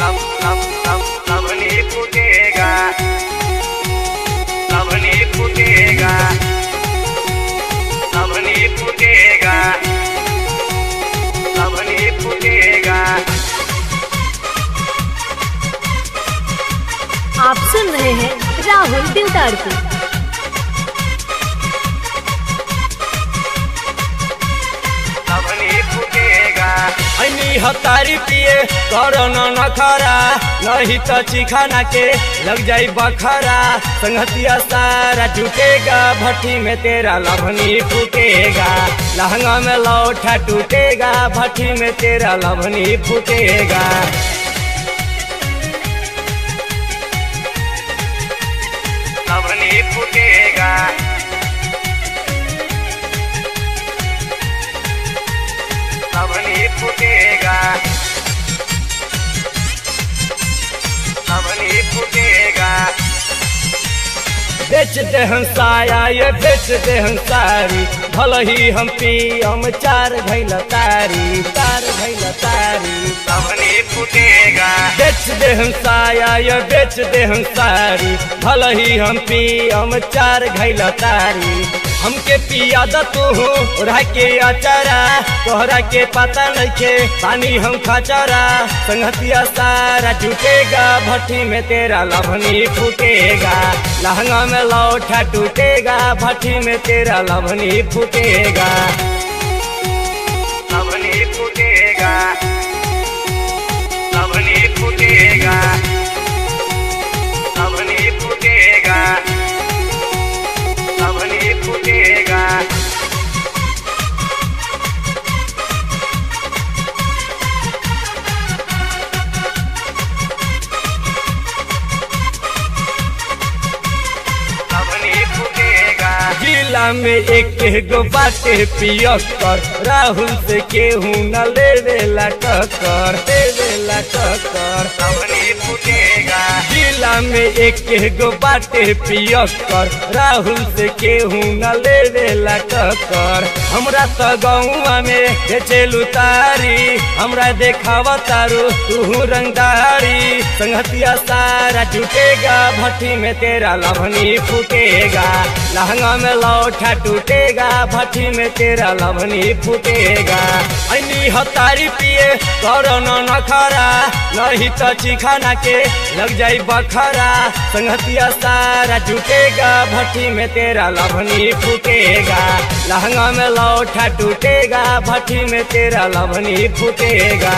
अब नहीं फूटेगा, अब नहीं फूटेगा, अब नहीं फूटेगा, अब नहीं फूटेगा। आप सुन रहे हैं राहुल दिलदार को। अब नहीं फूटेगा। ऐनी हतारी पिए करो न खरा, नहीं तो चिखाना के लग जाई बखरा। संगतिया सारा जुटेगा, भट्टी में तेरा लभनी फूटेगा। लहंगा में लौठा टूटेगा, भट्टी में तेरा लभनी फूटेगा। अब नहीं फूटेगा, अब नहीं फूटेगा, अब नहीं फूटेगा। बेच दे हम साया ये बेच दे हम सारी, भल ही हम पियम चार घैला तारी, चार घैला तारी। अब नहीं फूटेगा, बेच दे हम साया ये बेच दे हम सारी, भल ही हम पियम चार घैला तारी। हमके पिया द तू ओढ़ा के अचारा, तोहरा के पता नइखे पानी हम खचारा। संगतिया सारा जुटेगा, भट्टी में तेरा लभनी फूटेगा। लहंगा में लौठा टूटेगा, भट्टी में तेरा लभनी फूटेगा। अब नहीं फूटेगा, अब नहीं फूटेगा, अब नहीं फूटेगा, अब नहीं फूटेगा। अब नहीं फूटेगा, जिला में एक गो बाटे पियकर, राहुल से केहू न लेवेला टक्कर, लेवेला टक्कर। अब नहीं फूटेगा, जिला में एक गो बाटे पियकर, राहुल से केहू न लेवेला टक्कर। हमरा तो गौआ में बेचेलू तारी, हमरा देखावा तारू तू रंगदारी। संगतिया सारा जुटेगा, भट्टी में तेरा लभनी फूटेगा। लहंगा में लौठा टूटेगा, भट्टी में तेरा लभनी फूटेगा। ऐनी हतारी पिए करो न खरा, नहीं तो चिखाना के लग जाई बखरा। संगतिया सारा जुटेगा, भट्टी में तेरा लभनी फूटेगा। लहंगा में लौठा टूटेगा, भट्टी में तेरा लभनी फूटेगा।